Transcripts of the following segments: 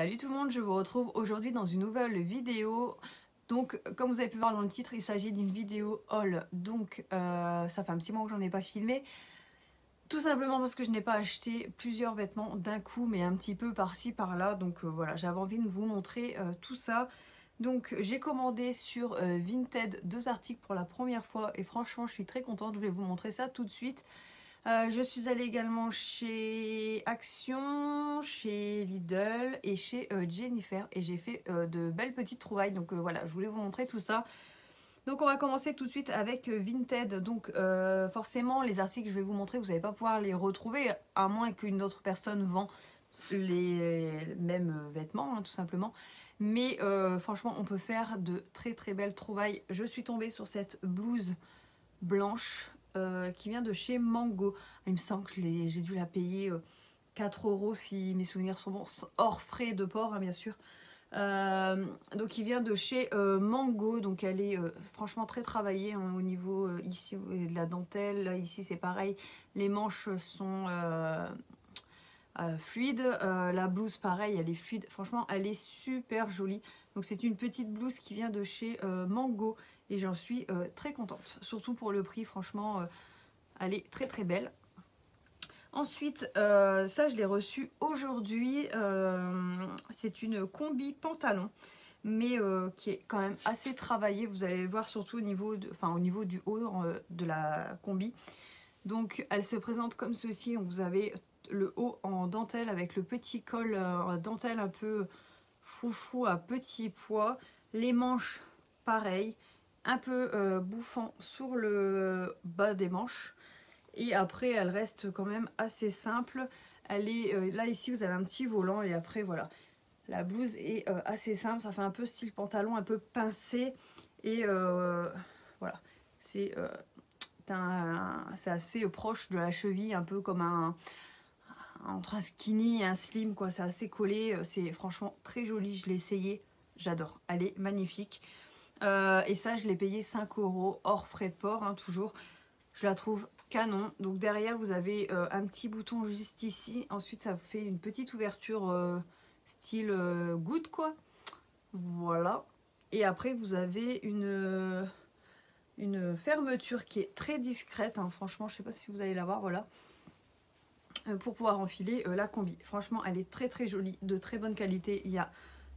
Salut tout le monde, je vous retrouve aujourd'hui dans une nouvelle vidéo. Donc comme vous avez pu voir dans le titre, il s'agit d'une vidéo haul. Donc ça fait un petit moment que j'en ai pas filmé. Tout simplement parce que je n'ai pas acheté plusieurs vêtements d'un coup, mais un petit peu par-ci par-là. Donc voilà, j'avais envie de vous montrer tout ça. Donc j'ai commandé sur Vinted 2 articles pour la première fois et franchement je suis très contente, je vais vous montrer ça tout de suite. Je suis allée également chez Action, chez Lidl et chez Jennifer et j'ai fait de belles petites trouvailles. Donc voilà, je voulais vous montrer tout ça. Donc on va commencer tout de suite avec Vinted. Donc forcément les articles que je vais vous montrer, vous n'allez pas pouvoir les retrouver à moins qu'une autre personne vend les mêmes vêtements, hein, tout simplement. Mais franchement on peut faire de très très belles trouvailles. Je suis tombée sur cette blouse blanche qui vient de chez Mango. Il me semble que j'ai dû la payer 4 € si mes souvenirs sont bons, hors frais de port hein, bien sûr. Donc il vient de chez Mango, donc elle est franchement très travaillée hein, au niveau ici de la dentelle. Là, ici c'est pareil, les manches sont fluides, la blouse pareil elle est fluide, franchement elle est super jolie. Donc c'est une petite blouse qui vient de chez Mango et j'en suis très contente, surtout pour le prix, franchement elle est très très belle. Ensuite ça je l'ai reçu aujourd'hui, c'est une combi pantalon mais qui est quand même assez travaillée, vous allez le voir surtout au niveau, au niveau du haut de la combi. Donc elle se présente comme ceci, vous avez le haut en dentelle avec le petit col en dentelle un peu froufrou à petit pois, les manches pareil, un peu bouffant sur le bas des manches et après elle reste quand même assez simple. Elle est là ici vous avez un petit volant et après voilà, la blouse est assez simple, ça fait un peu style pantalon un peu pincé et voilà, c'est assez proche de la cheville, un peu comme entre un skinny et un slim quoi, c'est assez collé, c'est franchement très joli, je l'ai essayé, j'adore, elle est magnifique. Et ça je l'ai payé 5 € hors frais de port hein, toujours, je la trouve canon. Donc derrière vous avez un petit bouton juste ici, ensuite ça fait une petite ouverture style goutte quoi, voilà, et après vous avez une fermeture qui est très discrète hein. Franchement je sais pas si vous allez la voir, voilà, pour pouvoir enfiler la combi. Franchement elle est très très jolie, de très bonne qualité. Il y a,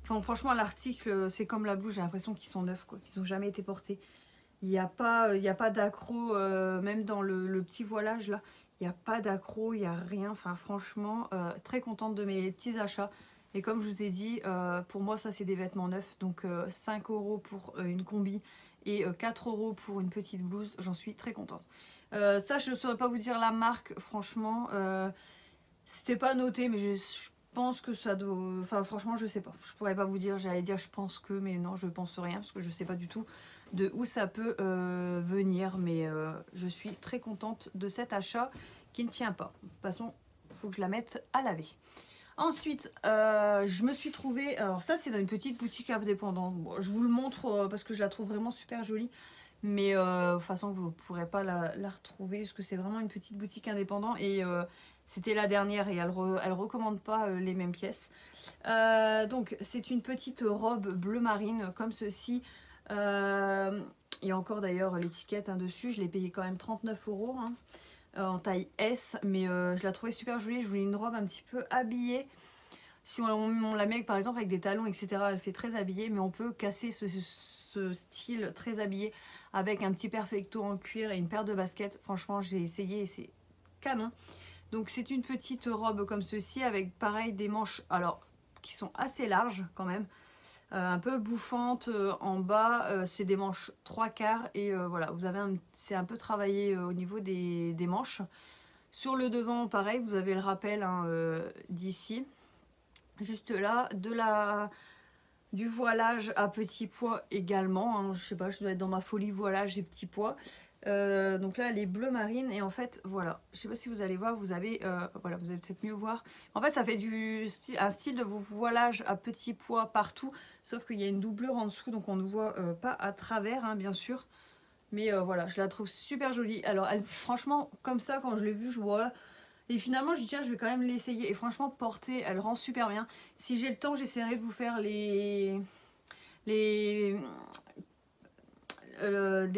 enfin franchement l'article c'est comme la blouse, j'ai l'impression qu'ils sont neufs quoi, qu'ils n'ont jamais été portés. Il n'y a pas d'accro, même dans le petit voilage là, il n'y a pas d'accro, il n'y a rien. Enfin franchement très contente de mes petits achats. Et comme je vous ai dit, pour moi ça c'est des vêtements neufs, donc 5 € pour une combi et 4 € pour une petite blouse, j'en suis très contente. Ça je ne saurais pas vous dire la marque, franchement, c'était pas noté, mais je pense que ça doit... Enfin franchement je sais pas, je pourrais pas vous dire, j'allais dire je pense que, mais non je pense rien, parce que je sais pas du tout de où ça peut venir, mais je suis très contente de cet achat qui ne tient pas. De toute façon, il faut que je la mette à laver. Ensuite, je me suis trouvée, alors ça c'est dans une petite boutique indépendante, bon, je vous le montre parce que je la trouve vraiment super jolie, mais de toute façon vous ne pourrez pas la retrouver parce que c'est vraiment une petite boutique indépendante et c'était la dernière et elle recommande pas les mêmes pièces. Donc c'est une petite robe bleu marine comme ceci. Il y a encore d'ailleurs l'étiquette hein, dessus, je l'ai payé quand même 39 € hein, en taille S, mais je la trouvais super jolie. Je voulais une robe un petit peu habillée. Si on la met par exemple avec des talons etc, elle fait très habillée, mais on peut casser ce style très habillé avec un petit perfecto en cuir et une paire de baskets. Franchement j'ai essayé et c'est canon. Donc c'est une petite robe comme ceci avec pareil des manches alors qui sont assez larges quand même, un peu bouffante en bas, c'est des manches 3/4 et voilà, vous avez c'est un peu travaillé au niveau des manches. Sur le devant pareil, vous avez le rappel hein, d'ici, juste là, du voilage à petit pois également hein. Je sais pas, je dois être dans ma folie voilage et petits pois. Donc là elle est bleu marine et en fait voilà, je sais pas si vous allez voir, vous avez voilà, vous allez peut-être mieux voir, en fait ça fait un style de voilage à petits pois partout, sauf qu'il y a une doublure en dessous donc on ne voit pas à travers hein, bien sûr, mais voilà, je la trouve super jolie. Alors elle, franchement comme ça quand je l'ai vue, je vois Et finalement, je dis tiens, je vais quand même l'essayer. Et franchement, porter, elle rend super bien. Si j'ai le temps, j'essaierai de vous faire les des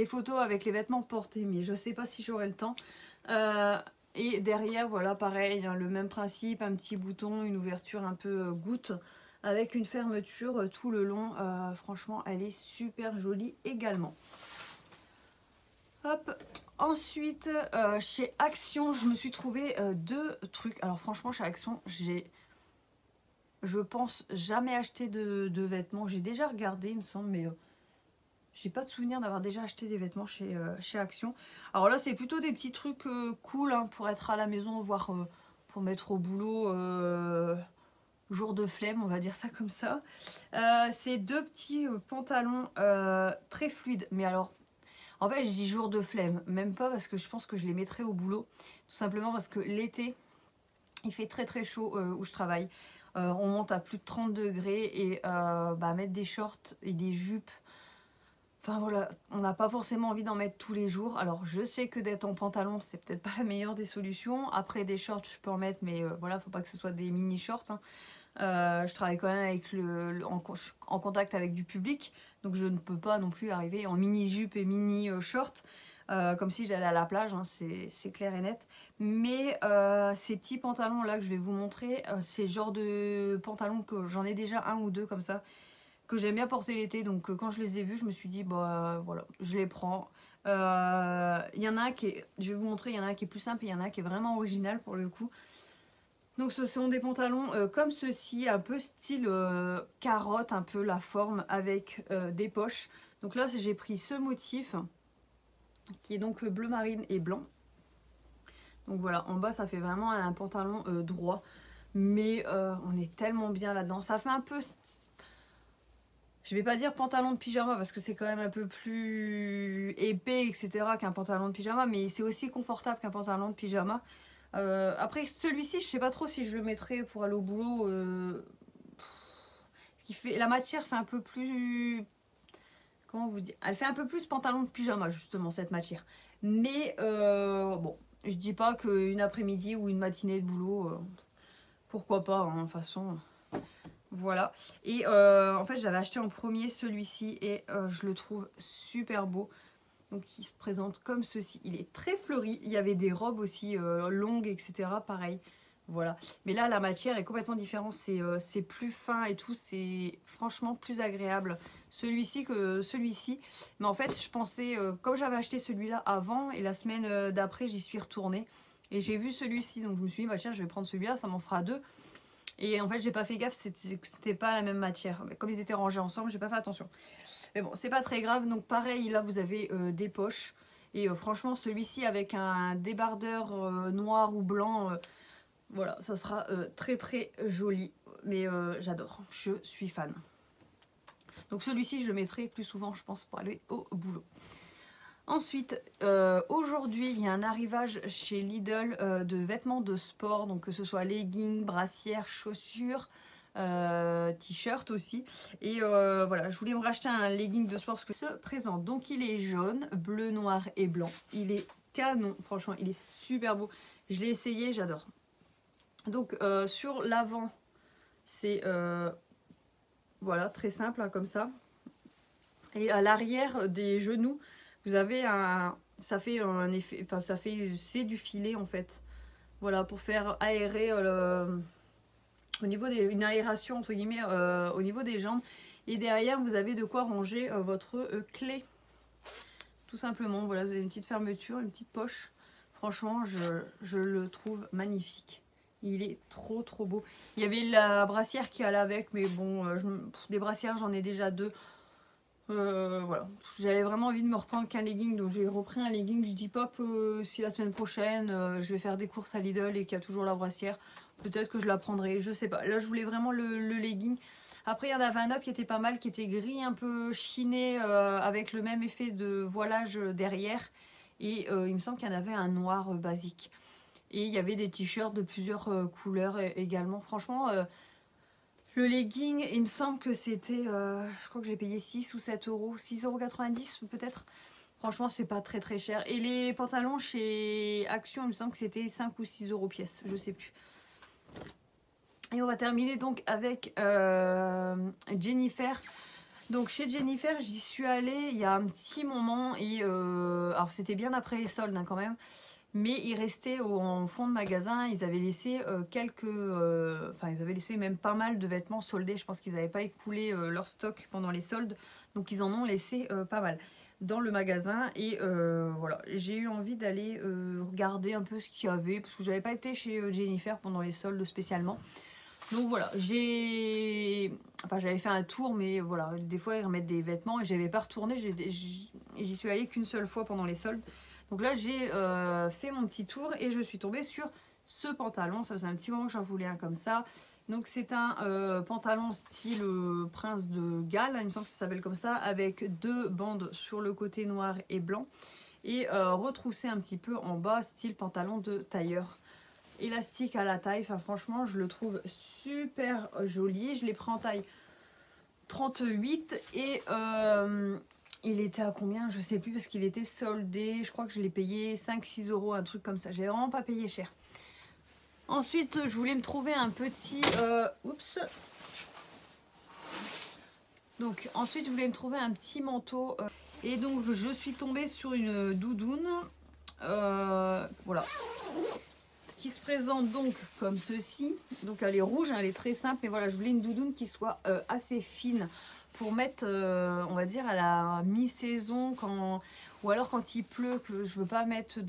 photos avec les vêtements portés. Mais je sais pas si j'aurai le temps. Et derrière, voilà, pareil, hein, le même principe. Un petit bouton, une ouverture un peu goutte. Avec une fermeture tout le long. Franchement, elle est super jolie également. Hop. Ensuite, chez Action, je me suis trouvé deux trucs. Alors franchement, chez Action, je pense jamais acheté de vêtements. J'ai déjà regardé, il me semble, mais j'ai pas de souvenir d'avoir déjà acheté des vêtements chez Action. Alors là, c'est plutôt des petits trucs cool hein, pour être à la maison, voire pour mettre au boulot jour de flemme, on va dire ça comme ça. C'est deux petits pantalons très fluides, mais alors en fait, je dis jour de flemme, même pas parce que je pense que je les mettrai au boulot. Tout simplement parce que l'été, il fait très très chaud où je travaille. On monte à plus de 30 degrés et mettre des shorts et des jupes, enfin voilà, on n'a pas forcément envie d'en mettre tous les jours. Alors je sais que d'être en pantalon, c'est peut-être pas la meilleure des solutions. Après des shorts, je peux en mettre, mais voilà, faut pas que ce soit des mini shorts. Hein. Je travaille quand même avec en contact avec du public, donc je ne peux pas non plus arriver en mini jupe et mini short comme si j'allais à la plage, hein, c'est clair et net. Mais ces petits pantalons là que je vais vous montrer, c'est le genre de pantalons que j'en ai déjà un ou deux comme ça, que j'aime bien porter l'été, donc quand je les ai vus, je me suis dit bah voilà, je les prends. Il y en a un qui est, je vais vous montrer, il y en a un qui est plus simple et il y en a un qui est vraiment original pour le coup. Donc ce sont des pantalons comme ceci, un peu style carotte, un peu la forme avec des poches. Donc là j'ai pris ce motif qui est donc bleu marine et blanc. Donc voilà, en bas ça fait vraiment un pantalon droit. Mais on est tellement bien là-dedans. Ça fait un peu, je vais pas dire pantalon de pyjama parce que c'est quand même un peu plus épais etc qu'un pantalon de pyjama. Mais c'est aussi confortable qu'un pantalon de pyjama. Après celui-ci je sais pas trop si je le mettrai pour aller au boulot, la matière fait un peu plus, comment vous dire, elle fait un peu plus pantalon de pyjama justement cette matière, mais bon, je dis pas qu'une après-midi ou une matinée de boulot pourquoi pas hein, de toute façon voilà. Et en fait j'avais acheté en premier celui-ci et je le trouve super beau. Donc il se présente comme ceci, il est très fleuri, il y avait des robes aussi longues etc pareil, voilà. Mais là la matière est complètement différente, c'est plus fin et tout, c'est franchement plus agréable celui-ci que celui-ci. Mais en fait je pensais, comme j'avais acheté celui-là avant et la semaine d'après j'y suis retournée et j'ai vu celui-ci, donc je me suis dit bah tiens je vais prendre celui-là, ça m'en fera deux. Et en fait j'ai pas fait gaffe, c'était pas la même matière, mais comme ils étaient rangés ensemble j'ai pas fait attention. Mais bon, c'est pas très grave. Donc pareil, là vous avez des poches. Et franchement, celui-ci avec un débardeur noir ou blanc, voilà, ça sera très très joli. Mais j'adore, je suis fan. Donc celui-ci, je le mettrai plus souvent, je pense, pour aller au boulot. Ensuite, aujourd'hui, il y a un arrivage chez Lidl de vêtements de sport. Donc que ce soit leggings, brassières, chaussures, t-shirt aussi. Et voilà, je voulais me racheter un legging de sport parce que se présente. Donc il est jaune, bleu, noir et blanc. Il est canon, franchement, il est super beau. Je l'ai essayé, j'adore. Donc sur l'avant, c'est voilà, très simple hein, comme ça. Et à l'arrière des genoux, vous avez ça fait un effet, enfin ça fait, c'est du filet en fait. Voilà, pour faire aérer au niveau une aération entre guillemets au niveau des jambes. Et derrière vous avez de quoi ranger votre clé tout simplement. Voilà, vous avez une petite fermeture, une petite poche. Franchement je le trouve magnifique, il est trop trop beau. Il y avait la brassière qui allait avec, mais bon des brassières j'en ai déjà deux. Voilà, j'avais vraiment envie de me reprendre qu'un legging, donc j'ai repris un legging. Je dis pas si la semaine prochaine je vais faire des courses à Lidl et qu'il y a toujours la brassière, peut-être que je la prendrai, je sais pas. Là je voulais vraiment le legging. Après il y en avait un autre qui était pas mal, qui était gris un peu chiné avec le même effet de voilage derrière. Et il me semble qu'il y en avait un noir basique. Et il y avait des t-shirts de plusieurs couleurs également. Franchement le legging, il me semble que c'était, je crois que j'ai payé 6 ou 7 euros, 6,90 € peut-être. Franchement, c'est pas très très cher. Et les pantalons chez Action, il me semble que c'était 5 ou 6 euros pièce, je sais plus. Et on va terminer donc avec Jennifer. Donc chez Jennifer, j'y suis allée il y a un petit moment. Et alors c'était bien après les soldes hein, quand même. Mais il restait en fond de magasin, ils avaient laissé enfin ils avaient laissé même pas mal de vêtements soldés. Je pense qu'ils n'avaient pas écoulé leur stock pendant les soldes. Donc ils en ont laissé pas mal dans le magasin. Et voilà, j'ai eu envie d'aller regarder un peu ce qu'il y avait. Parce que j'avais pas été chez Jennifer pendant les soldes spécialement. Donc voilà, j'avais fait un tour, mais voilà, des fois ils remettent des vêtements et j'avais pas retourné, j'y suis allée qu'une seule fois pendant les soldes. Donc là j'ai fait mon petit tour et je suis tombée sur ce pantalon, ça faisait un petit moment que j'en voulais un comme ça. Donc c'est un pantalon style Prince de Galles, il me semble que ça s'appelle comme ça, avec 2 bandes sur le côté noir et blanc. Et retroussé un petit peu en bas, style pantalon de tailleur. Élastique à la taille, enfin franchement je le trouve super joli. Je l'ai pris en taille 38 et il était à combien je sais plus parce qu'il était soldé. Je crois que je l'ai payé 5-6 euros, un truc comme ça. J'ai vraiment pas payé cher. Ensuite je voulais me trouver un petit oups. Donc ensuite je voulais me trouver un petit manteau et donc je suis tombée sur une doudoune voilà, qui se présente donc comme ceci. Donc elle est rouge, hein, elle est très simple, mais voilà, je voulais une doudoune qui soit assez fine pour mettre, on va dire, à la mi-saison, ou alors quand il pleut, que je veux pas mettre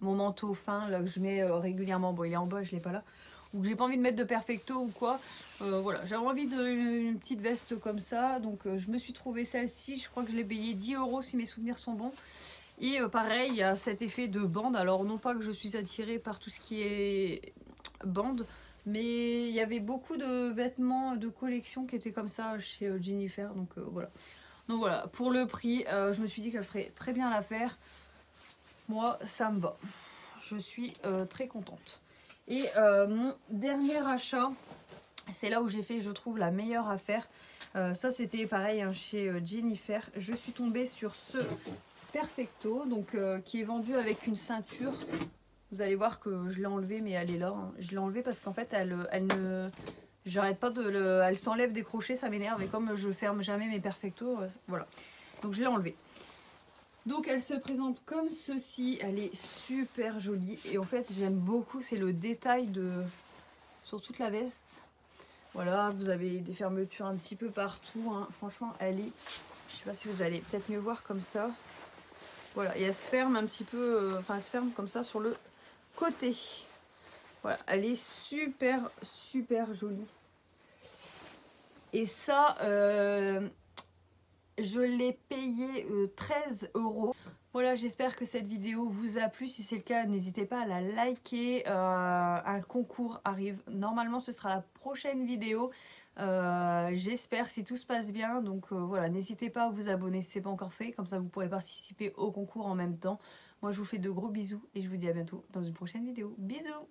mon manteau fin là que je mets régulièrement. Bon, il est en bas, je l'ai pas là. Ou que j'ai pas envie de mettre de perfecto ou quoi. Voilà, j'avais envie d'une petite veste comme ça, donc je me suis trouvé celle-ci. Je crois que je l'ai payée 10 euros si mes souvenirs sont bons. Et pareil, il y a cet effet de bande. Alors non pas que je suis attirée par tout ce qui est bande, mais il y avait beaucoup de vêtements de collection qui étaient comme ça chez Jennifer. Donc voilà. Donc voilà, pour le prix, je me suis dit qu'elle ferait très bien l'affaire. Moi, ça me va. Je suis très contente. Et mon dernier achat, c'est là où j'ai fait, je trouve, la meilleure affaire. Ça, c'était pareil hein, chez Jennifer. Je suis tombée sur ce Perfecto, donc qui est vendu avec une ceinture. Vous allez voir que je l'ai enlevée, mais elle est là. Hein. Je l'ai enlevée parce qu'en fait, elle ne, j'arrête pas elle s'enlève des crochets, ça m'énerve. Et comme je ferme jamais mes Perfecto, voilà. Donc je l'ai enlevée. Donc elle se présente comme ceci. Elle est super jolie et en fait j'aime beaucoup. C'est le détail sur toute la veste. Voilà, vous avez des fermetures un petit peu partout. Hein. Franchement, elle est. Je sais pas si vous allez peut-être mieux voir comme ça. Voilà, et elle se ferme un petit peu, enfin elle se ferme comme ça sur le côté. Voilà, elle est super super jolie. Et ça, je l'ai payé 13 euros. Voilà, j'espère que cette vidéo vous a plu. Si c'est le cas, n'hésitez pas à la liker. Un concours arrive. Normalement, ce sera la prochaine vidéo. J'espère si tout se passe bien. Donc voilà, n'hésitez pas à vous abonner si ce n'est pas encore fait. Comme ça, vous pourrez participer au concours en même temps. Moi, je vous fais de gros bisous et je vous dis à bientôt dans une prochaine vidéo. Bisous!